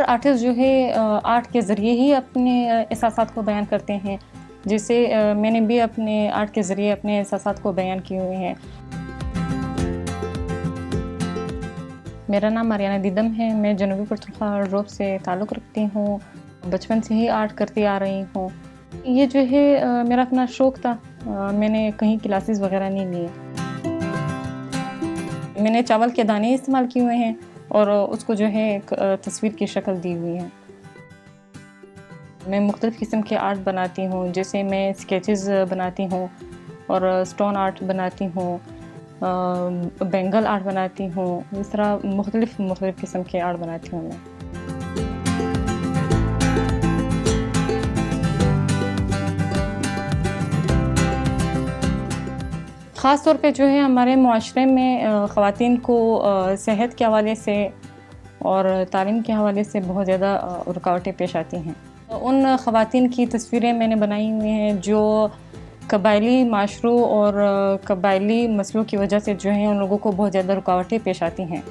Artist जो है art के ज़रिए ही अपने एहसासात को बयान करते हैं। जैसे मैंने भी अपने आर्ट के ज़रिए अपने एहसासात को बयान किए हुए हैं। मेरा नाम आर्याना दीदम है। मैं जनूबी पख्तूनख्वा रोब से ताल्लुक़ रखती हूँ। बचपन से ही आर्ट करती आ रही हूँ। ये जो है मेरा अपना शौक़ था। मैंने कहीं क्लासेस वग़ैरह नहीं लिए। मैंने चावल के दाने इस्तेमाल किए हुए हैं और उसको जो है एक तस्वीर की शक्ल दी हुई है। मैं मुख्तलिफ़ किस्म के आर्ट बनाती हूँ, जैसे मैं स्केचेस बनाती हूँ और स्टोन आर्ट बनाती हूँ, बेंगल आर्ट बनाती हूँ। इस तरह मुख्तलिफ़ किस्म के आर्ट बनाती हूँ मैं। ख़ास तौर पे जो है हमारे मुआशरे में ख़वातीन को सेहत के हवाले से और तालीम के हवाले से बहुत ज़्यादा रुकावटें पेश आती हैं। उन ख़वातीन की तस्वीरें मैंने बनाई हुई हैं जो कबायली माशरों और कबायली मसलों की वजह से जो है उन लोगों को बहुत ज़्यादा रुकावटें पेश आती हैं।